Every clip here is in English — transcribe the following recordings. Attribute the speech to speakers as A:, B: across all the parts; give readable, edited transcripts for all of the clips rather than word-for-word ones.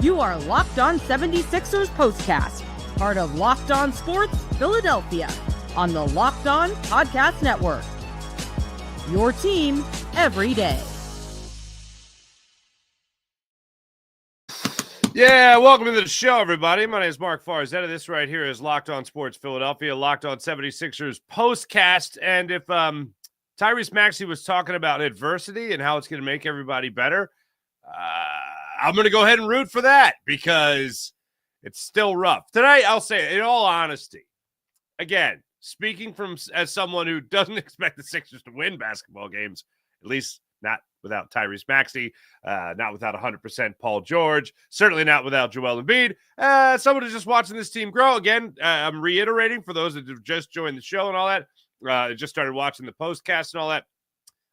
A: You are Locked On 76ers Postcast, part of Locked On Sports Philadelphia, on the Locked On Podcast Network. Your team every day.
B: Yeah, welcome to the show, everybody. My name is Mark Farzetta. This right here is Locked On Sports Philadelphia, Locked On 76ers Postcast. And if Tyrese Maxey was talking about adversity and how it's going to make everybody better, I'm going to go ahead and root for that because it's still rough. Tonight, I'll say it, in all honesty, again, speaking as someone who doesn't expect the Sixers to win basketball games, at least not without Tyrese Maxey, not without 100% Paul George, certainly not without Joel Embiid. Someone who's just watching this team grow. Again, I'm reiterating for those that have just joined the show and all that, just started watching the postcast and all that.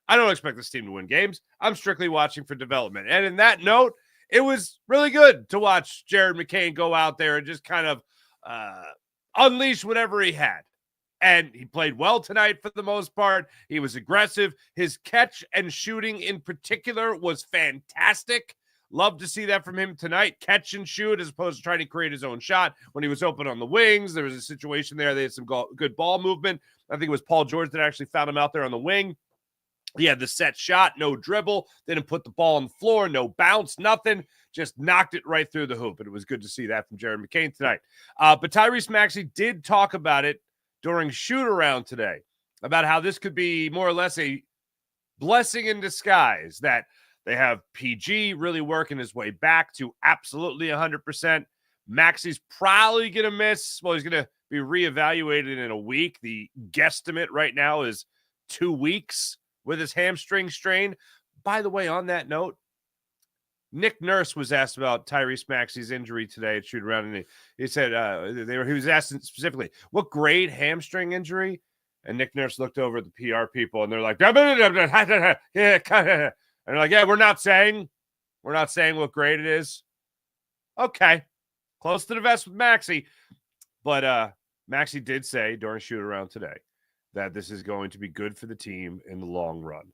B: I don't expect this team to win games. I'm strictly watching for development. And in that note, it was really good to watch Jared McCain go out there and just kind of unleash whatever he had. And he played well tonight for the most part. He was aggressive. His catch and shooting in particular was fantastic. Love to see that from him tonight. Catch and shoot as opposed to trying to create his own shot. When he was open on the wings, there was a situation there. They had some good ball movement. I think it was Paul George that actually found him out there on the wing. He had the set shot, no dribble, didn't put the ball on the floor, no bounce, nothing. Just knocked it right through the hoop. And it was good to see that from Jared McCain tonight. But Tyrese Maxey did talk about it during shoot-around today, about how this could be more or less a blessing in disguise, that they have PG really working his way back to absolutely 100%. Maxey's probably going to miss. Well, he's going to be reevaluated in a week. The guesstimate right now is 2 weeks with his hamstring strain. By the way, on that note, Nick Nurse was asked about Tyrese Maxey's injury today at shoot around, and he said he was asked specifically, what grade hamstring injury? And Nick Nurse looked over at the PR people, and they're like, and they're like, yeah, we're not saying what grade it is. Okay, close to the vest with Maxey, but Maxey did say during shoot around today that this is going to be good for the team in the long run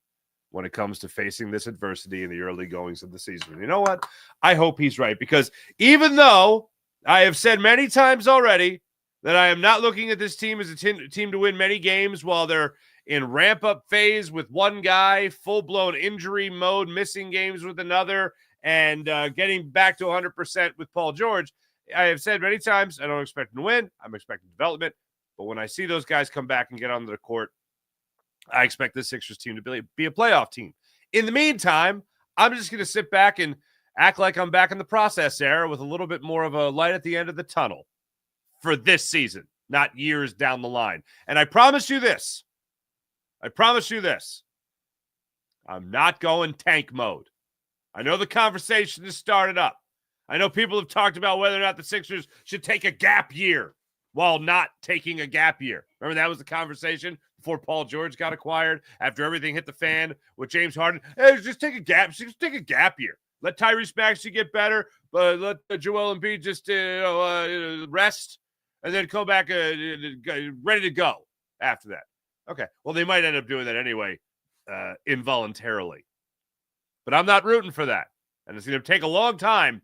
B: when it comes to facing this adversity in the early goings of the season. You know what? I hope he's right, because even though I have said many times already that I am not looking at this team as a team to win many games while they're in ramp-up phase with one guy, full-blown injury mode, missing games with another, and getting back to 100% with Paul George, I have said many times I don't expect them to win. I'm expecting development. But when I see those guys come back and get onto the court, I expect the Sixers team to be a playoff team. In the meantime, I'm just going to sit back and act like I'm back in the process era with a little bit more of a light at the end of the tunnel for this season, not years down the line. And I promise you this. I'm not going tank mode. I know the conversation has started up. I know people have talked about whether or not the Sixers should take a gap year while not taking a gap year. Remember that was the conversation before Paul George got acquired, after everything hit the fan with James Harden. Hey, just take a gap year. Let Tyrese Maxey get better, but let Joel Embiid just rest, and then come back ready to go after that. Okay, well, they might end up doing that anyway, involuntarily. But I'm not rooting for that. And it's going to take a long time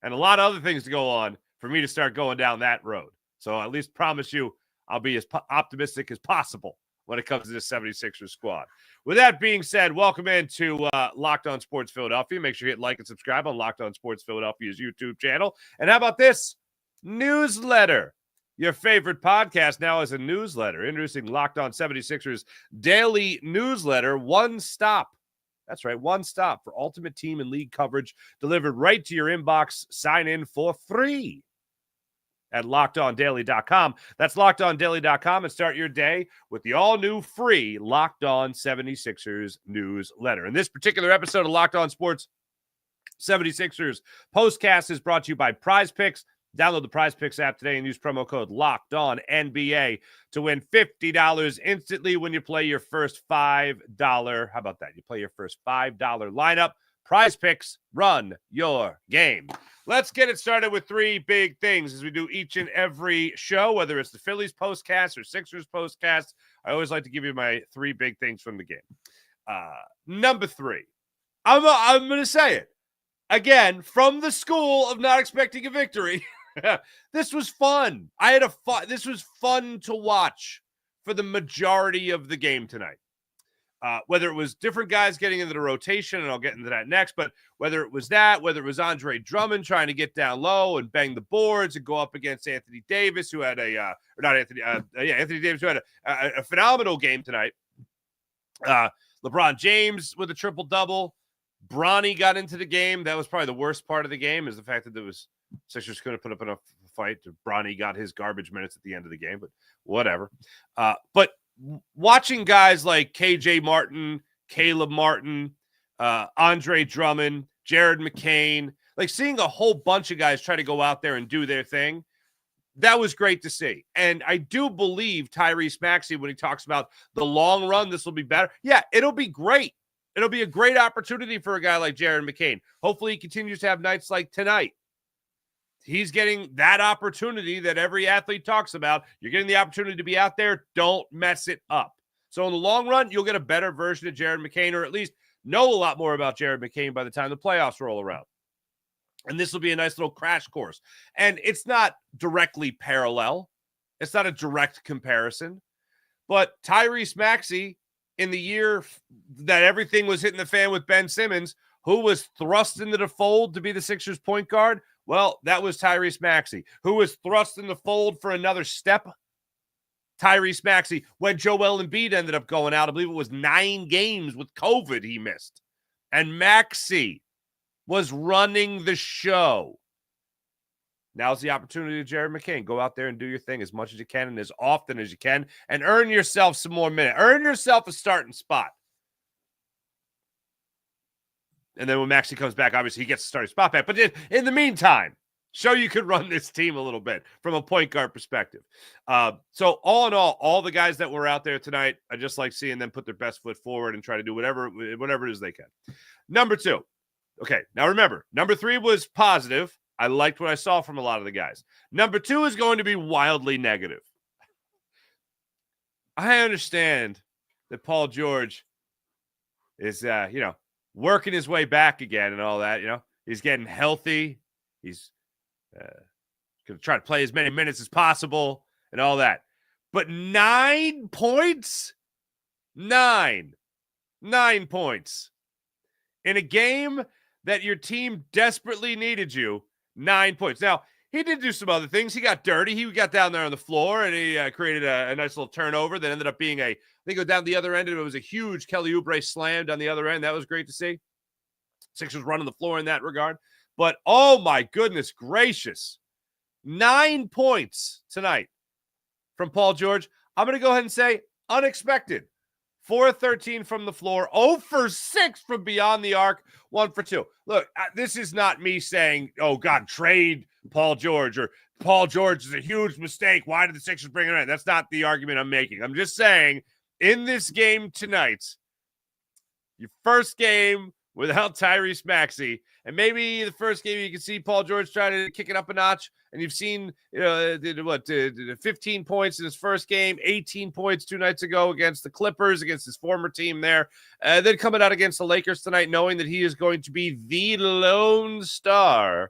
B: and a lot of other things to go on for me to start going down that road. So I'll at least promise you I'll be as optimistic as possible when it comes to this 76ers squad. With that being said, welcome into Locked On Sports Philadelphia. Make sure you hit like and subscribe on Locked On Sports Philadelphia's YouTube channel. And how about this? Newsletter. Your favorite podcast now is a newsletter. Introducing Locked On 76ers daily newsletter. One stop. That's right, one stop for ultimate team and league coverage delivered right to your inbox. Sign in for free at LockedOnDaily.com. That's LockedOnDaily.com, and start your day with the all-new free Locked On 76ers newsletter. And this particular episode of Locked On Sports 76ers Postcast is brought to you by Prize Picks. Download the Prize Picks app today and use promo code LOCKEDONNBA to win $50 instantly when you play your first $5. How about that? You play your first $5 lineup. Prize Picks, run your game. Let's get it started with three big things as we do each and every show, whether it's the Phillies postcast or Sixers postcast. I always like to give you my three big things from the game. Number three, I'm going to say it. again, from the school of not expecting a victory, this was fun. This was fun to watch for the majority of the game tonight. Whether it was different guys getting into the rotation, and I'll get into that next, but whether it was Andre Drummond trying to get down low and bang the boards and go up against Anthony Davis, who had Anthony Davis, who had a phenomenal game tonight. LeBron James with a triple-double. Bronny got into the game. That was probably the worst part of the game, is the fact that Sixers couldn't put up enough fight. Bronny got his garbage minutes at the end of the game, but whatever. But watching guys like KJ Martin, Caleb Martin, Andre Drummond, Jared McCain, like seeing a whole bunch of guys try to go out there and do their thing, that was great to see. And I do believe Tyrese Maxey, when he talks about the long run, this will be better. Yeah, it'll be great. It'll be a great opportunity for a guy like Jared McCain. Hopefully he continues to have nights like tonight. He's getting that opportunity that every athlete talks about. You're getting the opportunity to be out there. Don't mess it up. So in the long run, you'll get a better version of Jared McCain, or at least know a lot more about Jared McCain by the time the playoffs roll around. And this will be a nice little crash course. And it's not directly parallel. It's not a direct comparison. But Tyrese Maxey, in the year that everything was hitting the fan with Ben Simmons, who was thrust into the fold to be the Sixers point guard, well, that was Tyrese Maxey. Who was thrust in the fold for another step? Tyrese Maxey. When Joel Embiid ended up going out, I believe it was 9 games with COVID he missed. And Maxey was running the show. Now's the opportunity to Jared McCain. Go out there and do your thing as much as you can and as often as you can, and earn yourself some more minutes. Earn yourself a starting spot. And then when Maxey comes back, obviously he gets the starting spot back. But in the meantime, show you could run this team a little bit from a point guard perspective. So all in all the guys that were out there tonight, I just like seeing them put their best foot forward and try to do whatever it is they can. Number 2. Okay, now remember, number 3 was positive. I liked what I saw from a lot of the guys. Number 2 is going to be wildly negative. I understand that Paul George is, working his way back again and all that. He's getting healthy. He's going to try to play as many minutes as possible and all that. But 9 points? 9 points. In a game that your team desperately needed you, 9 points. Now, he did do some other things. He got dirty. He got down there on the floor, and he created a nice little turnover that ended up being I think it was down the other end, and it was a huge Kelly Oubre slam down the other end. That was great to see. Sixers running the floor in that regard. But, oh, my goodness gracious. 9 points tonight from Paul George. I'm going to go ahead and say unexpected. 4-13 from the floor, 0 for 6 from beyond the arc, 1 for 2. Look, this is not me saying, oh, God, trade Paul George, or Paul George is a huge mistake. Why did the Sixers bring him in? That's not the argument I'm making. I'm just saying, in this game tonight, your first game without Tyrese Maxey, and maybe the first game you can see Paul George trying to kick it up a notch, and you've seen 15 points in his first game, 18 points 2 nights ago against the Clippers, against his former team there, then coming out against the Lakers tonight, knowing that he is going to be the lone star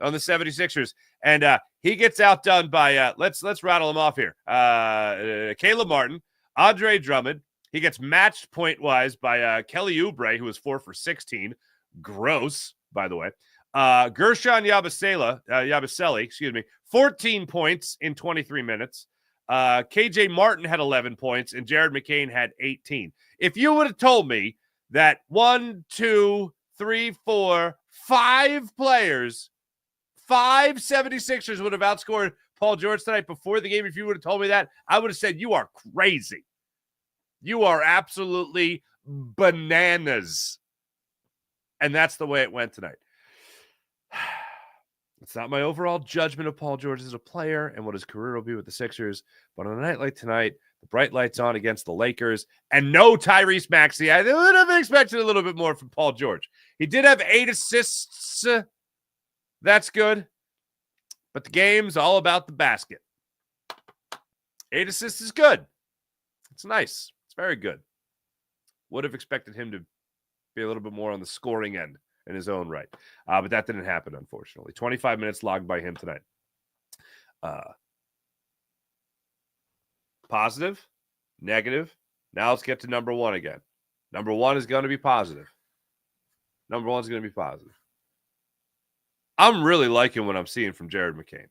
B: on the 76ers, and he gets outdone by let's rattle him off here. Caleb Martin, Andre Drummond. He gets matched point-wise by Kelly Oubre, who was 4 for 16. Gross, by the way. Gershon Yabusele, 14 points in 23 minutes. KJ Martin had 11 points, and Jared McCain had 18. If you would have told me that 5 players, 5 76ers would have outscored Paul George tonight before the game, if you would have told me that, I would have said, you are crazy. You are absolutely bananas. And that's the way it went tonight. It's not my overall judgment of Paul George as a player and what his career will be with the Sixers. But on a night like tonight, the bright lights on against the Lakers, and no Tyrese Maxey, I would have expected a little bit more from Paul George. He did have 8 assists. That's good. But the game's all about the basket. 8 assists is good. It's nice. It's very good. Would have expected him to be a little bit more on the scoring end in his own right. But that didn't happen, unfortunately. 25 minutes logged by him tonight. Positive, negative. Now let's get to number one again. Number one is going to be positive. Number one is going to be positive. I'm really liking what I'm seeing from Jared McCain.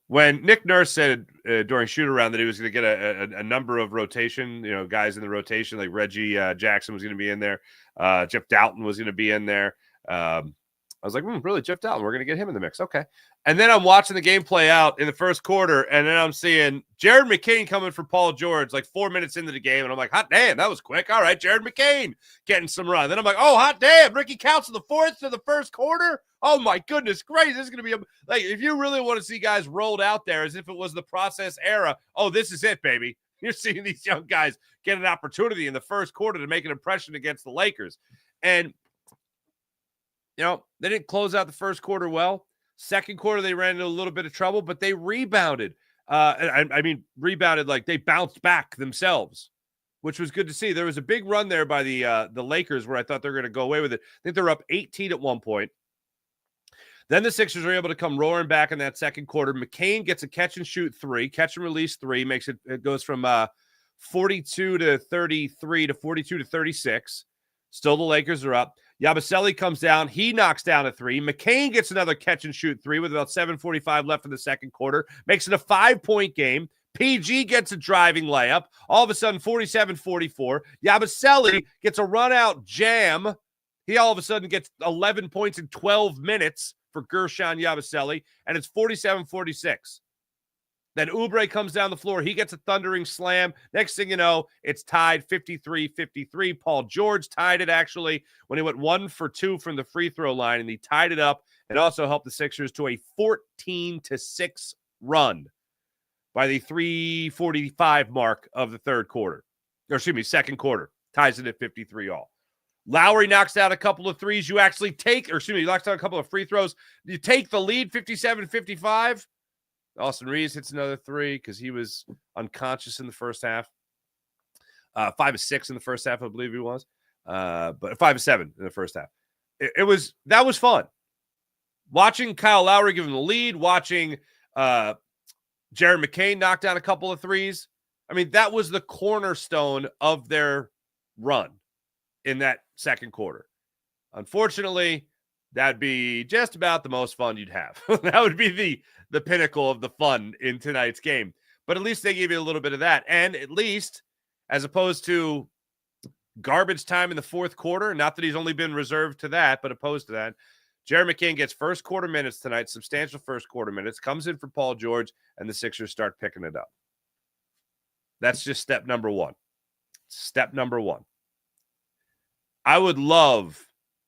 B: When Nick Nurse said during shoot-around that he was going to get a number of rotation, guys in the rotation, like Reggie Jackson was going to be in there. Jeff Dalton was going to be in there. I was like, really, Jeff Dalton, we're going to get him in the mix. Okay. And then I'm watching the game play out in the first quarter, and then I'm seeing Jared McCain coming for Paul George like 4 minutes into the game, and I'm like, hot damn, that was quick. All right, Jared McCain getting some run. Then I'm like, oh, hot damn, Ricky Couch in the fourth to the first quarter? Oh, my goodness gracious, this is going to be like, if you really want to see guys rolled out there as if it was the process era, oh, this is it, baby. You're seeing these young guys get an opportunity in the first quarter to make an impression against the Lakers. And they didn't close out the first quarter well. Second quarter, they ran into a little bit of trouble, but they rebounded. Rebounded like they bounced back themselves, which was good to see. There was a big run there by the Lakers where I thought they were going to go away with it. I think they were up 18 at one point. Then the Sixers were able to come roaring back in that second quarter. McCain gets a catch-and-shoot three, catch-and-release three, makes it goes from 42 to 33 to 42 to 36. Still the Lakers are up. Yabusele comes down. He knocks down a three. McCain gets another catch-and-shoot three with about 7:45 left in the second quarter. Makes it a 5-point game. PG gets a driving layup. All of a sudden, 47-44. Yabusele gets a run-out jam. He all of a sudden gets 11 points in 12 minutes for Gershon Yabusele, and it's 47-46. Then Oubre comes down the floor. He gets a thundering slam. Next thing you know, it's tied 53-53. Paul George tied it, actually, when he went 1 for 2 from the free throw line, and he tied it up and also helped the Sixers to a 14-6 run by the 3:45 mark of the second quarter. Ties it at 53 all. Lowry knocks out a couple of threes. Knocks out a couple of free throws. You take the lead 57-55. Austin Reeves hits another three because he was unconscious in the first half. 5 of 6 in the first half, I believe he was. But 5 of 7 in the first half. That was fun. Watching Kyle Lowry give him the lead, watching Jared McCain knock down a couple of threes. I mean, that was the cornerstone of their run in that second quarter. Unfortunately, that'd be just about the most fun you'd have. That would be the pinnacle of the fun in tonight's game. But at least they gave you a little bit of that. And at least, as opposed to garbage time in the fourth quarter, not that he's only been reserved to that, but opposed to that, Jared McCain gets first quarter minutes tonight, substantial first quarter minutes, comes in for Paul George, and the Sixers start picking it up. That's just step number one. Step number one. I would love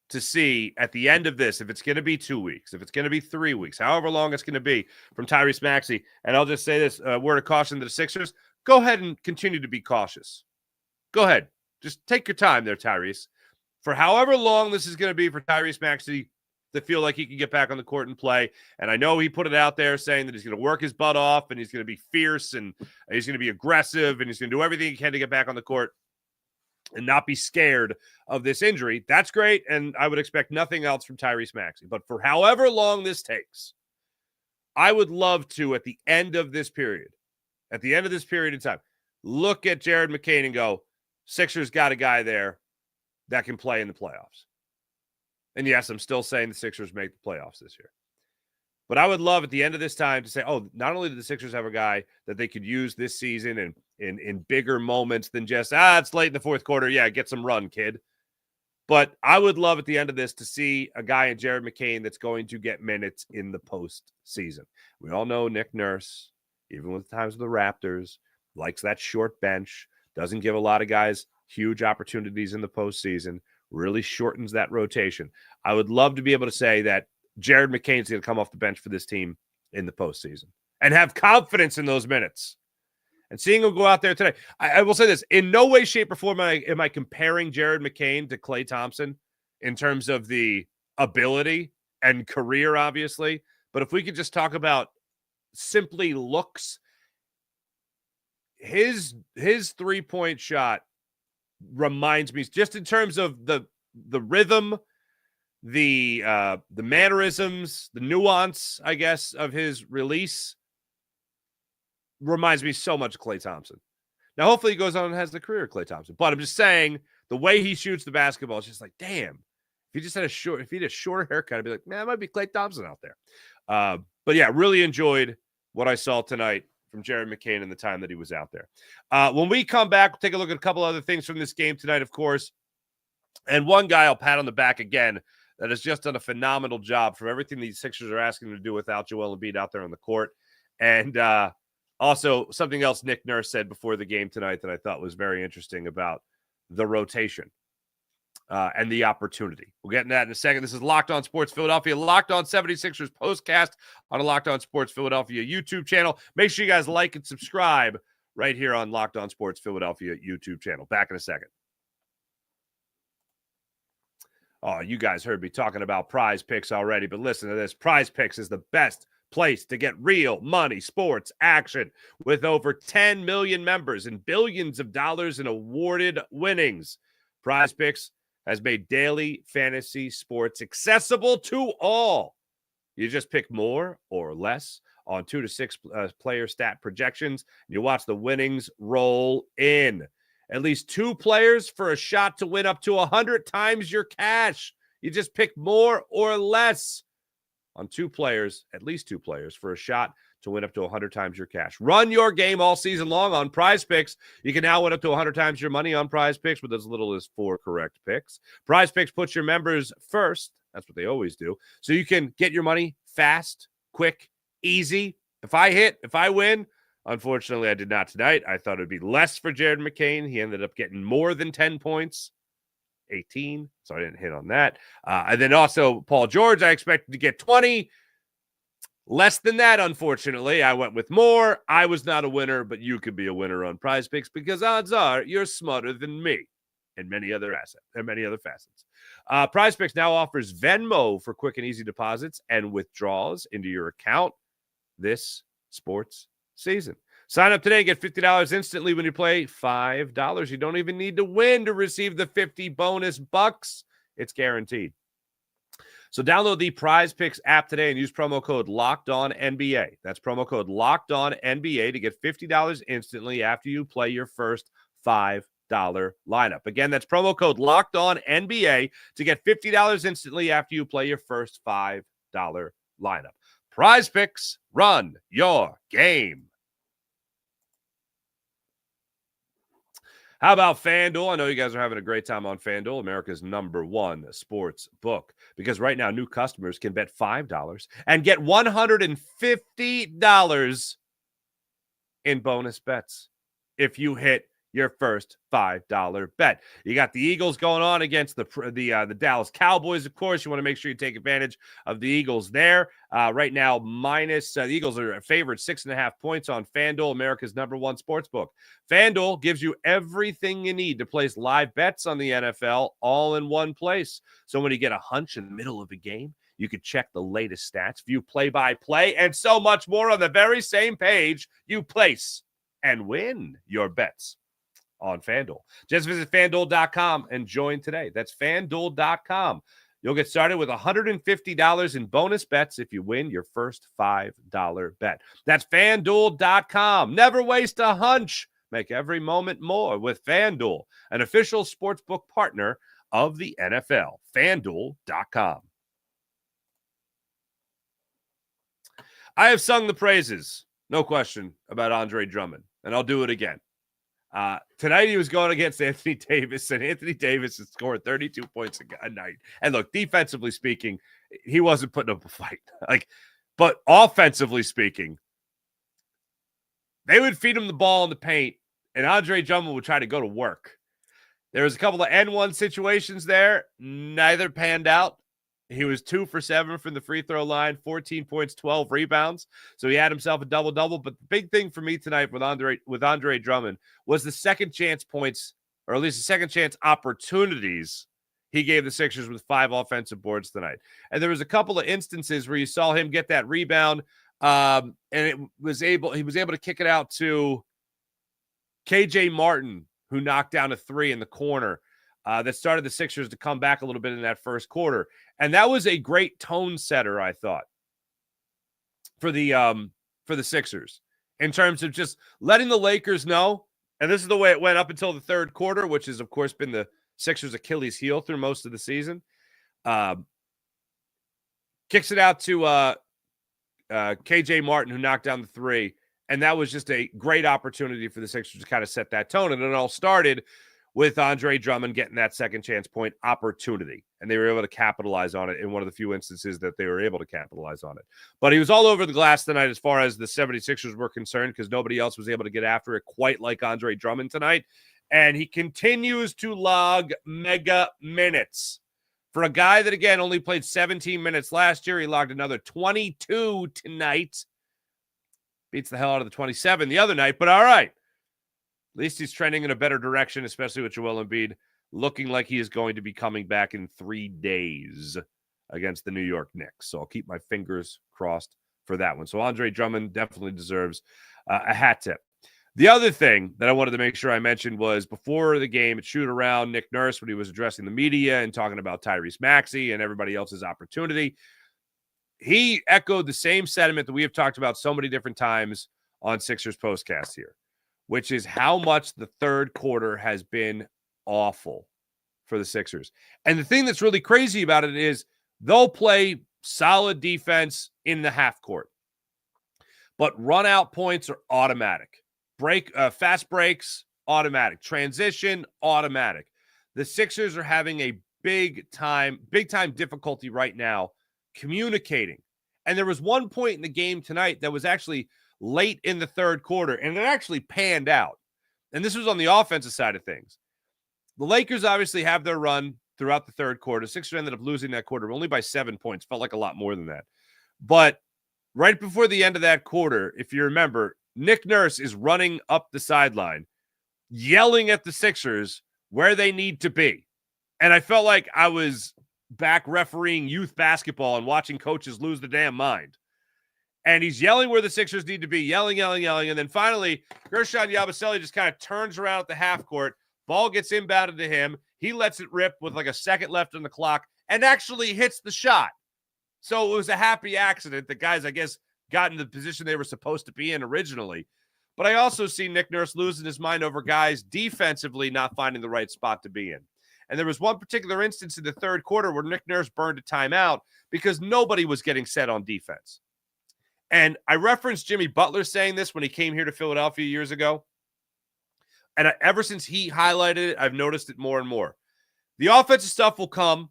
B: to see at the end of this, if it's going to be 2 weeks, if it's going to be 3 weeks, however long it's going to be from Tyrese Maxey. And I'll just say this word of caution to the Sixers. Go ahead and continue to be cautious. Go ahead. Just take your time there, Tyrese. For however long this is going to be for Tyrese Maxey to feel like he can get back on the court and play. And I know he put it out there saying that he's going to work his butt off and he's going to be fierce and he's going to be aggressive and he's going to do everything he can to get back on the court and not be scared of this injury. That's great, and I would expect nothing else from Tyrese Maxey. But for however long this takes, I would love to, at the end of this period of time, look at Jared McCain and go, Sixers got a guy there that can play in the playoffs. And yes, I'm still saying the Sixers make the playoffs this year. But I would love at the end of this time to say, oh, not only do the Sixers have a guy that they could use this season and in bigger moments than just, it's late in the fourth quarter. Yeah, get some run, kid. But I would love at the end of this to see a guy in Jared McCain that's going to get minutes in the postseason. We all know Nick Nurse, even with times with the Raptors, likes that short bench, doesn't give a lot of guys huge opportunities in the postseason, really shortens that rotation. I would love to be able to say that Jared McCain's going to come off the bench for this team in the postseason and have confidence in those minutes. And seeing him go out there today, I will say this, in no way, shape, or form am I comparing Jared McCain to Klay Thompson in terms of the ability and career, obviously. But if we could just talk about simply looks, his 3-point shot reminds me, just in terms of the rhythm, the mannerisms, the nuance, I guess, of his release, reminds me so much of Klay Thompson. Now, hopefully he goes on and has the career of Klay Thompson. But I'm just saying, the way he shoots the basketball is just like, damn. If he just had if he had a shorter haircut, I'd be like, man, it might be Klay Thompson out there. But yeah, really enjoyed what I saw tonight from Jared McCain in the time that he was out there. When we come back, we'll take a look at a couple other things from this game tonight, of course. And one guy I'll pat on the back again that has just done a phenomenal job for everything these Sixers are asking him to do without Joel Embiid out there on the court. And also something else Nick Nurse said before the game tonight that I thought was very interesting about the rotation and the opportunity. We'll get into that in a second. This is Locked On Sports Philadelphia, Locked On 76ers postcast on a Locked On Sports Philadelphia YouTube channel. Make sure you guys like and subscribe right here on Locked On Sports Philadelphia YouTube channel. Back in a second. Oh, you guys heard me talking about Prize Picks already, but listen to this. Prize Picks is the best place to get real money sports action with over 10 million members and billions of dollars in awarded winnings. Prize Picks has made daily fantasy sports accessible to all. You just pick more or less on 2 to 6 player stat projections. You watch the winnings roll in. At least 2 players for a shot to win up to 100 times your cash. You just pick more or less on 2 players, at least 2 players, for a shot to win up to 100 times your cash. Run your game all season long on Prize Picks. You can now win up to 100 times your money on Prize Picks with as little as 4 correct picks. Prize Picks puts your members first. That's what they always do. So you can get your money fast, quick, easy. If I win, unfortunately, I did not tonight. I thought it would be less for Jared McCain. He ended up getting more than 10 points. 18, so I didn't hit on that. And then also Paul George, I expected to get 20. Less than that, unfortunately. I went with more. I was not a winner, but you could be a winner on Prize Picks because odds are you're smarter than me and many other facets. Prize Picks now offers Venmo for quick and easy deposits and withdrawals into your account this sports season. Sign up today, get $50 instantly when you play $5. You don't even need to win to receive the 50 bonus bucks. It's guaranteed. So download the Prize Picks app today and use promo code LOCKEDONNBA. That's promo code LOCKEDONNBA to get $50 instantly after you play your first $5 lineup. Again, that's promo code LOCKEDONNBA to get $50 instantly after you play your first $5 lineup. Prize Picks, run your game. How about FanDuel? I know you guys are having a great time on FanDuel, America's #1 sports book, because right now new customers can bet $5 and get $150 in bonus bets if you hit your first $5 bet. You got the Eagles going on against the Dallas Cowboys, of course. You want to make sure you take advantage of the Eagles there. Right now, the Eagles are favored 6.5 points on FanDuel, America's #1 sportsbook. FanDuel gives you everything you need to place live bets on the NFL all in one place. So when you get a hunch in the middle of a game, you can check the latest stats, view play-by-play, and so much more on the very same page. You place and win your bets on FanDuel. Just visit FanDuel.com and join today. That's FanDuel.com. You'll get started with $150 in bonus bets if you win your first $5 bet. That's FanDuel.com. Never waste a hunch. Make every moment more with FanDuel, an official sportsbook partner of the NFL. FanDuel.com. I have sung the praises, no question, about Andre Drummond, and I'll do it again. Tonight he was going against Anthony Davis, and Anthony Davis has scored 32 points a night. And look, defensively speaking, he wasn't putting up a fight. But offensively speaking, they would feed him the ball in the paint, and Andre Drummond would try to go to work. There was a couple of N1 situations there. Neither panned out. He was 2 for 7 from the free throw line, 14 points, 12 rebounds. So he had himself a double-double. But the big thing for me tonight with Andre Drummond was the second chance points, or at least the second chance opportunities he gave the Sixers with 5 offensive boards tonight. And there was a couple of instances where you saw him get that rebound, and he was able to kick it out to KJ Martin, who knocked down a three in the corner that started the Sixers to come back a little bit in that first quarter. And that was a great tone setter, I thought, for the Sixers in terms of just letting the Lakers know. And this is the way it went up until the third quarter, which has, of course, been the Sixers' Achilles heel through most of the season. Kicks it out to KJ Martin, who knocked down the three. And that was just a great opportunity for the Sixers to kind of set that tone. And it all started with Andre Drummond getting that second chance point opportunity. And they were able to capitalize on it in one of the few instances that they were able to capitalize on it. But he was all over the glass tonight as far as the 76ers were concerned, because nobody else was able to get after it quite like Andre Drummond tonight. And he continues to log mega minutes. For a guy that, again, only played 17 minutes last year, he logged another 22 tonight. Beats the hell out of the 27 the other night, but all right. At least he's trending in a better direction, especially with Joel Embiid looking like he is going to be coming back in 3 days against the New York Knicks. So I'll keep my fingers crossed for that one. So Andre Drummond definitely deserves a hat tip. The other thing that I wanted to make sure I mentioned was before the game, at shoot around, Nick Nurse, when he was addressing the media and talking about Tyrese Maxey and everybody else's opportunity, he echoed the same sentiment that we have talked about so many different times on Sixers Postcast here, which is how much the third quarter has been awful for the Sixers. And the thing that's really crazy about it is they'll play solid defense in the half court, but run out points are automatic. Fast breaks, automatic. Transition, automatic. The Sixers are having a big time difficulty right now communicating. And there was one point in the game tonight that was actually late in the third quarter, and it actually panned out. And this was on the offensive side of things. The Lakers obviously have their run throughout the third quarter. Sixers ended up losing that quarter only by 7 points. Felt like a lot more than that. But right before the end of that quarter, if you remember, Nick Nurse is running up the sideline, yelling at the Sixers where they need to be. And I felt like I was back refereeing youth basketball and watching coaches lose the damn mind. And he's yelling where the Sixers need to be, yelling. And then finally, Gershon Yabusele just kind of turns around at the half court. Ball gets inbounded to him. He lets it rip with like a second left on the clock and actually hits the shot. So it was a happy accident. The guys, I guess, got in the position they were supposed to be in originally. But I also see Nick Nurse losing his mind over guys defensively not finding the right spot to be in. And there was one particular instance in the third quarter where Nick Nurse burned a timeout because nobody was getting set on defense. And I referenced Jimmy Butler saying this when he came here to Philadelphia years ago. And ever since he highlighted it, I've noticed it more and more. The offensive stuff will come.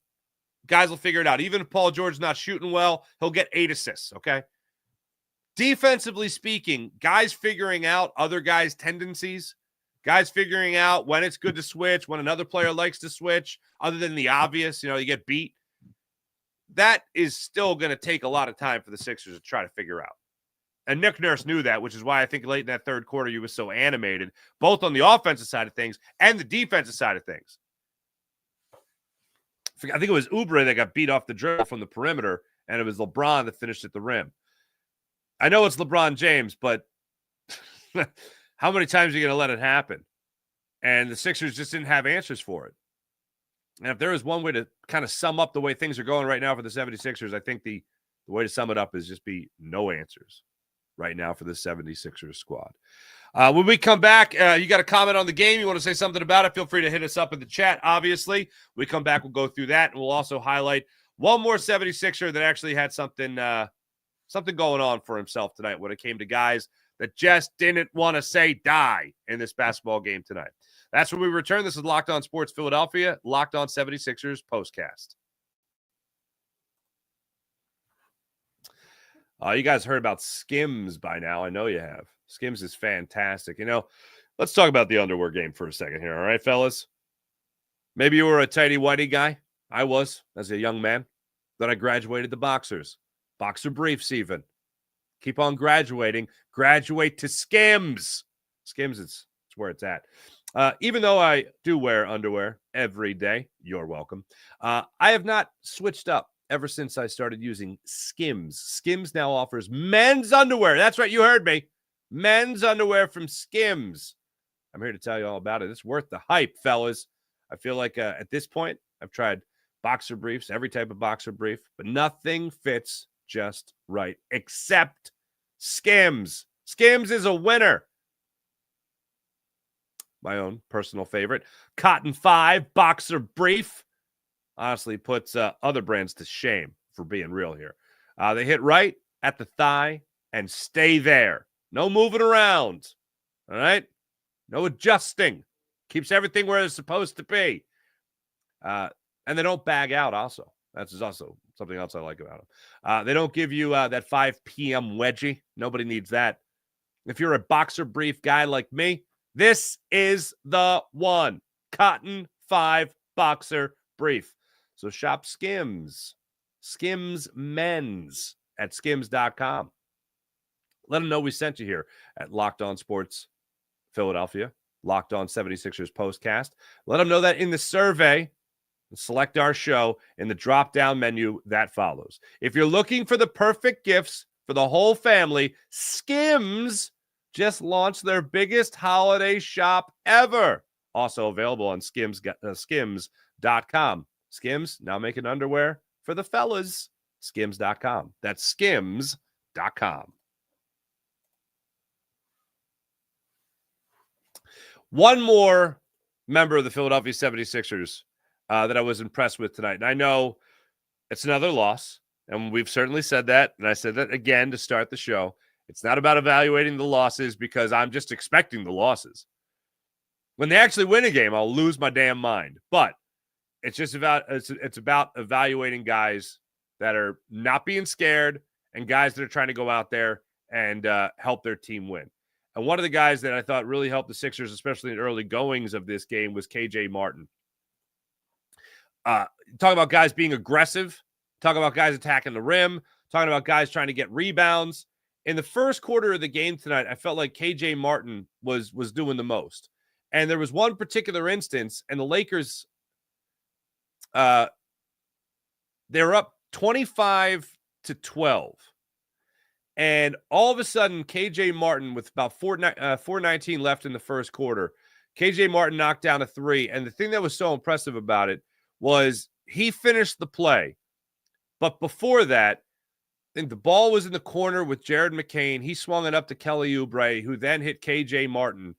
B: Guys will figure it out. Even if Paul George's not shooting well, he'll get 8 assists, okay? Defensively speaking, guys figuring out other guys' tendencies, guys figuring out when it's good to switch, when another player likes to switch, other than the obvious, you get beat. That is still going to take a lot of time for the Sixers to try to figure out. And Nick Nurse knew that, which is why I think late in that third quarter he was so animated, both on the offensive side of things and the defensive side of things. I think it was Oubre that got beat off the dribble from the perimeter, and it was LeBron that finished at the rim. I know it's LeBron James, but how many times are you going to let it happen? And the Sixers just didn't have answers for it. And if there is one way to kind of sum up the way things are going right now for the 76ers, I think the way to sum it up is just be no answers right now for the 76ers squad. When we come back, you got a comment on the game, you want to say something about it, feel free to hit us up in the chat, obviously. When we come back, we'll go through that, and we'll also highlight one more 76er that actually had something going on for himself tonight when it came to guys that just didn't want to say die in this basketball game tonight. That's when we return. This is Locked On Sports Philadelphia, Locked On 76ers Postcast. You guys heard about Skims by now. I know you have. Skims is fantastic. Let's talk about the underwear game for a second here. All right, fellas? Maybe you were a tighty whitey guy. I was as a young man. Then I graduated to boxers. Boxer briefs even. Keep on graduating. Graduate to Skims. Skims is where it's at. Even though I do wear underwear every day, you're welcome. I have not switched up ever since I started using Skims. Skims now offers men's underwear. That's right, you heard me. Men's underwear from Skims. I'm here to tell you all about it. It's worth the hype, fellas. I feel like at this point, I've tried boxer briefs, every type of boxer brief, but nothing fits just right except Skims. Skims is a winner. My own personal favorite, Cotton 5 boxer brief. Honestly puts other brands to shame, for being real here. They hit right at the thigh and stay there. No moving around. All right? No adjusting. Keeps everything where it's supposed to be. And they don't bag out also. That's also something else I like about them. They don't give you that 5 p.m. wedgie. Nobody needs that. If you're a boxer brief guy like me, this is the one. Cotton 5 boxer brief. So shop Skims. Skims Men's at skims.com. Let them know we sent you here at Locked On Sports Philadelphia, Locked On 76ers Postcast. Let them know that in the survey, select our show in the drop-down menu that follows. If you're looking for the perfect gifts for the whole family, Skims just launched their biggest holiday shop ever. Also available on skims.com. Skims now making underwear for the fellas. Skims.com. That's skims.com. One more member of the Philadelphia 76ers that I was impressed with tonight. And I know it's another loss, and we've certainly said that, and I said that again to start the show. It's not about evaluating the losses because I'm just expecting the losses. When they actually win a game, I'll lose my damn mind. But it's just about it's about evaluating guys that are not being scared and guys that are trying to go out there and help their team win. And one of the guys that I thought really helped the Sixers, especially in early goings of this game, was KJ Martin. Talk about guys being aggressive. Talk about guys attacking the rim. Talking about guys trying to get rebounds. In the first quarter of the game tonight, I felt like KJ Martin was doing the most. And there was one particular instance, and the Lakers, they were up 25-12. And all of a sudden, KJ Martin, with about 4:19 left in the first quarter, KJ Martin knocked down a three. And the thing that was so impressive about it was he finished the play. But before that, I think the ball was in the corner with Jared McCain. He swung it up to Kelly Oubre, who then hit KJ Martin.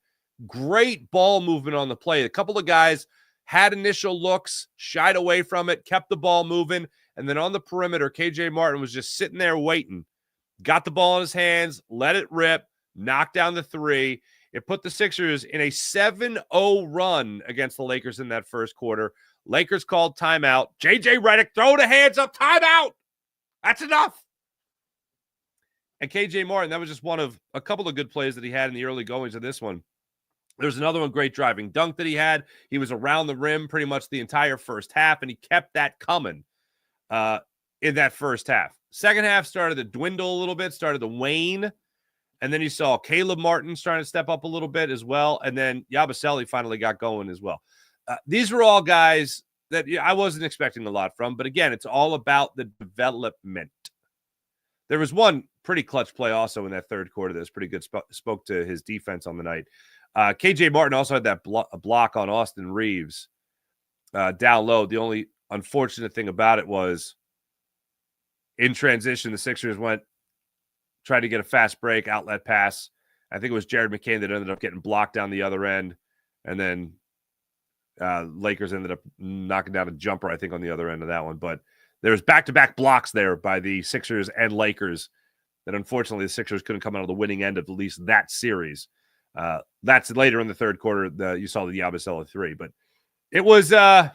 B: Great ball movement on the play. A couple of guys had initial looks, shied away from it, kept the ball moving. And then on the perimeter, KJ Martin was just sitting there waiting. Got the ball in his hands, let it rip, knocked down the three. It put the Sixers in a 7-0 run against the Lakers in that first quarter. Lakers called timeout. JJ Redick, throw the hands up, timeout. That's enough. And KJ Martin, that was just one of a couple of good plays that he had in the early goings of this one. There's another one, great driving dunk that he had. He was around the rim pretty much the entire first half, and he kept that coming in that first half. Second half started to dwindle a little bit, started to wane. And then you saw Caleb Martin starting to step up a little bit as well. And then Yabusele finally got going as well. These were all guys that I wasn't expecting a lot from. But again, it's all about the development. There was one pretty clutch play also in that third quarter that was pretty good, spoke to his defense on the night. KJ Martin also had that block on Austin Reeves down low. The only unfortunate thing about it was in transition, the Sixers tried to get a fast break, outlet pass. I think it was Jared McCain that ended up getting blocked down the other end. And then Lakers ended up knocking down a jumper, I think, on the other end of that one. But there was back-to-back blocks there by the Sixers and Lakers that unfortunately the Sixers couldn't come out of the winning end of at least that series. That's later in the third quarter. You saw the Yabusele three. But it was a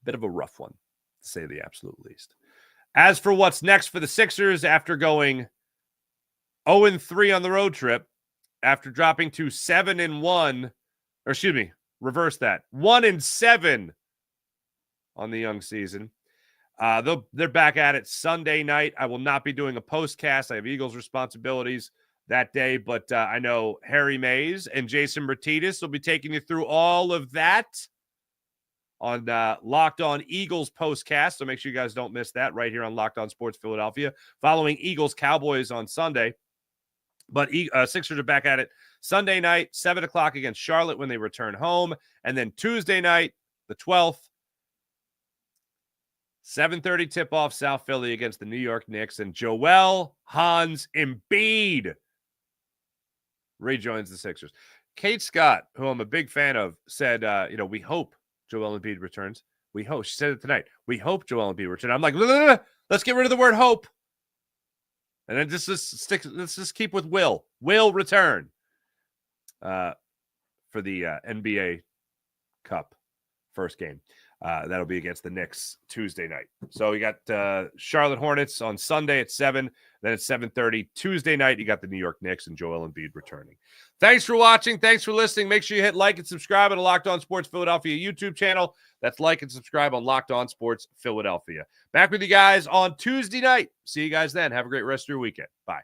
B: bit of a rough one, to say the absolute least. As for what's next for the Sixers after going 0-3 on the road trip, after dropping to 7-1, or excuse me, reverse that, 1-7 on the young season. They're back at it Sunday night. I will not be doing a postcast. I have Eagles responsibilities that day, but I know Harry Mays and Jason Martinez will be taking you through all of that on Locked On Eagles postcast. So make sure you guys don't miss that right here on Locked On Sports Philadelphia. Following Eagles Cowboys on Sunday. But Sixers are back at it Sunday night, 7 o'clock against Charlotte when they return home. And then Tuesday night, the 12th, 7:30 tip-off, South Philly against the New York Knicks. And Joel Hans Embiid rejoins the Sixers. Kate Scott, who I'm a big fan of, said, we hope Joel Embiid returns. We hope. She said it tonight. We hope Joel Embiid returns. I'm like, let's get rid of the word hope. And then let's just keep with will. Will return for the NBA Cup first game. That'll be against the Knicks Tuesday night. So you got Charlotte Hornets on Sunday at 7. Then at 7:30 Tuesday night, you got the New York Knicks and Joel Embiid returning. Thanks for watching. Thanks for listening. Make sure you hit like and subscribe on the Locked On Sports Philadelphia YouTube channel. That's like and subscribe on Locked On Sports Philadelphia. Back with you guys on Tuesday night. See you guys then. Have a great rest of your weekend. Bye.